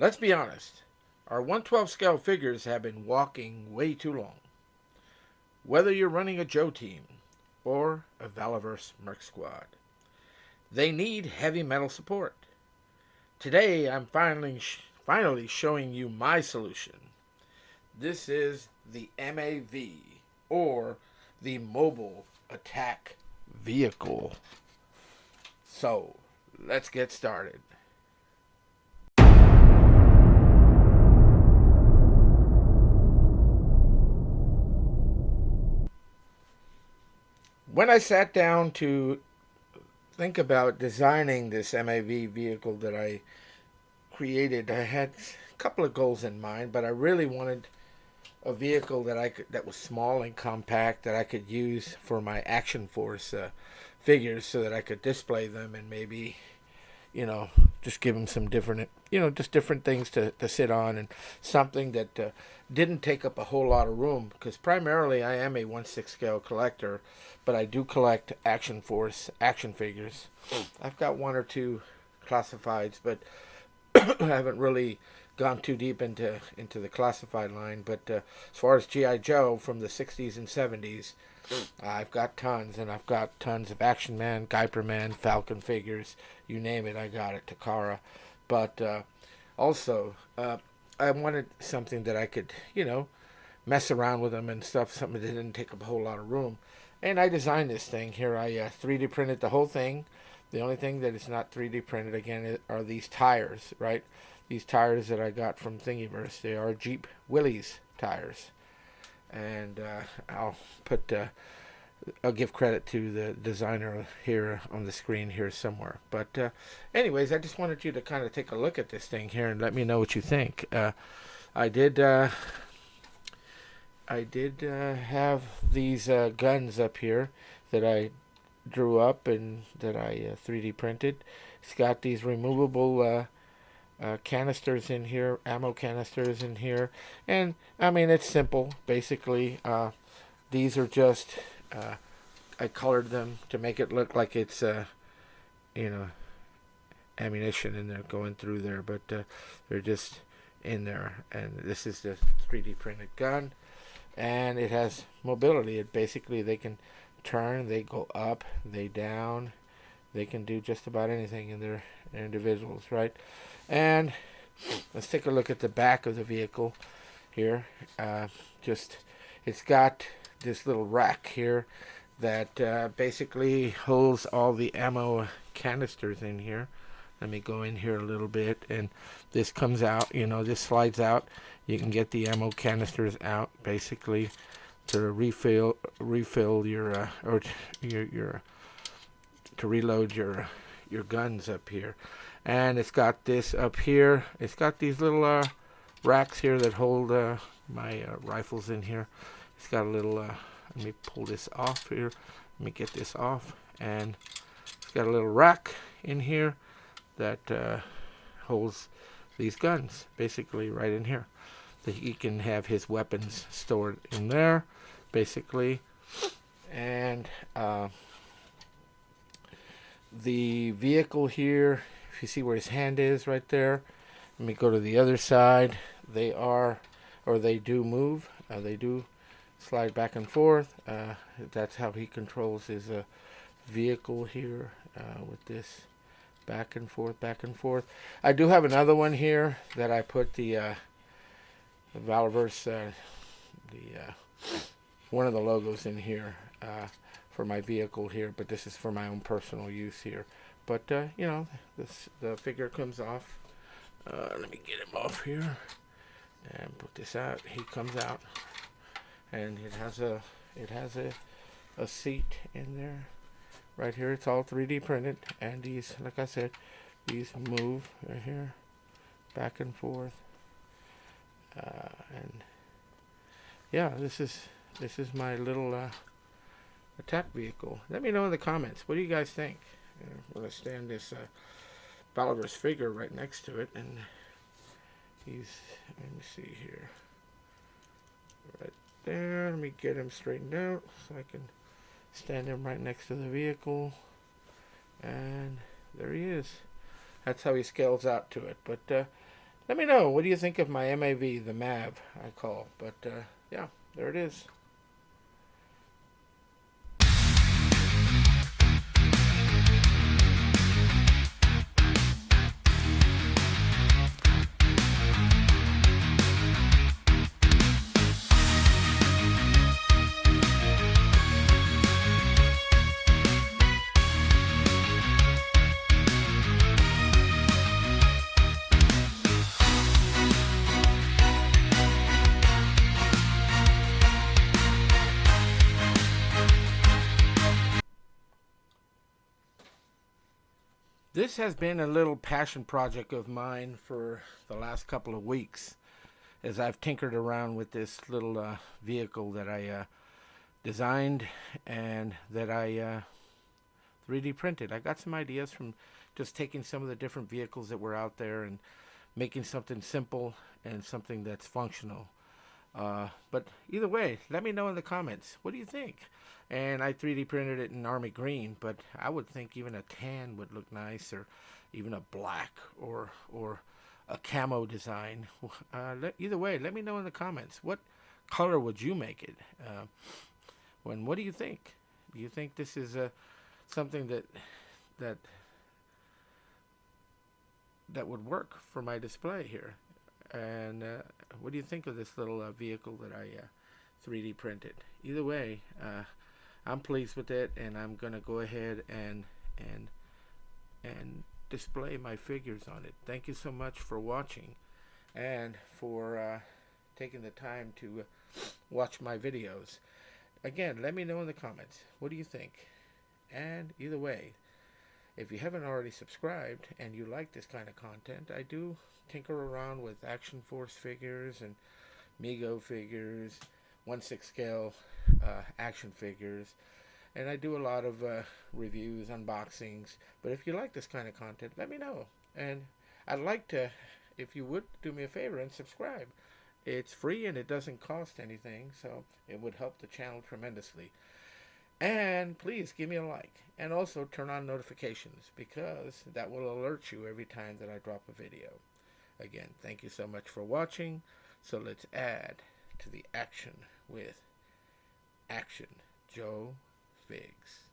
Let's be honest. Our 112 scale figures have been walking way too long. Whether you're running a Joe team or a Valaverse Merc squad, they need heavy metal support. Today, I'm finally showing you my solution. This is the M.A.V, or the Mobile Attack Vehicle. So, let's get started. When I sat down to think about designing this M.A.V vehicle that I created, I had a couple of goals in mind, but I really wanted a vehicle that was small and compact that I could use for my Action Force figures, so that I could display them and maybe, just give them some different, just different things to sit on, and something that didn't take up a whole lot of room, because primarily I am a 1/6 scale collector, but I do collect Action Force action figures. I've got one or two classifieds, but I haven't really gone too deep into the classified line. But as far as G.I. Joe from the 60s and 70s, I've got tons, and I've got tons of Action Man, Guyper Man, Falcon figures, you name it, I got it, Takara. But also, I wanted something that I could, mess around with them and stuff, something that didn't take up a whole lot of room. And I designed this thing here. I 3D printed the whole thing. The only thing that is not 3D printed, again, are these tires, right? These tires that I got from Thingiverse. They are Jeep Willys tires. And I'll give credit to the designer here on the screen here somewhere. But anyways, I just wanted you to kind of take a look at this thing here and let me know what you think. I did have these guns up here that I drew up and that I 3D printed. It's got these removable canisters in here, ammo canisters in here, and I mean, it's simple. Basically, these are just I colored them to make it look like it's ammunition in there going through there, but they're just in there. And this is the 3D printed gun, and it has mobility. It basically, they can turn, they go up, they down, they can do just about anything in their individuals, right? And let's take a look at the back of the vehicle here. It's got this little rack here that basically holds all the ammo canisters in here. Let me go in here a little bit, and this comes out, this slides out. You can get the ammo canisters out, basically, to refill your to reload your guns up here. And it's got this up here. It's got these little racks here that hold my rifles in here. It's got a little, let me pull this off here. Let me get this off. And it's got a little rack in here that holds these guns, basically right in here. That he can have his weapons stored in there, basically. And the vehicle here, if you see where his hand is right there, let me go to the other side. They do move. They do slide back and forth. That's how he controls his vehicle here, with this back and forth, back and forth. I do have another one here that I put the Valaverse, one of the logos in here for my vehicle here, but this is for my own personal use here. But the figure comes off. Let me get him off here and put this out. He comes out, and it has a seat in there right here. It's all 3D printed, and these, like I said, these move right here, back and forth. And yeah, this is my little attack vehicle. Let me know in the comments, what do you guys think? I'm going to stand this Valaverse figure right next to it, and let me see here, right there. Let me get him straightened out so I can stand him right next to the vehicle, and there he is. That's how he scales out to it. But Let me know, what do you think of my M.A.V, the M.A.V, I call. But yeah, there it is. This has been a little passion project of mine for the last couple of weeks as I've tinkered around with this little vehicle that I designed and that I 3D printed. I got some ideas from just taking some of the different vehicles that were out there and making something simple and something that's functional. But either way, let me know in the comments. What do you think? And I 3D printed it in army green, but I would think even a tan would look nice, or even a black, or a camo design. Either way, let me know in the comments. What color would you make it? What do you think? Do you think this is something that that would work for my display here? And what do you think of this little vehicle that I 3D printed? Either way, I'm pleased with it, and I'm gonna go ahead and display my figures on it. Thank you so much for watching and for taking the time to watch my videos. Again, let me know in the comments, what do you think? And either way, if you haven't already subscribed and you like this kind of content, I do tinker around with Action Force figures and M.A.V figures, 1/6 scale action figures, and I do a lot of reviews, unboxings. But if you like this kind of content, let me know. And I'd like to, if you would do me a favor and subscribe. It's free and it doesn't cost anything, so it would help the channel tremendously. And please give me a like, and also turn on notifications, because that will alert you every time that I drop a video. Again, thank you so much for watching. So let's add to the action with Action Joe Figs.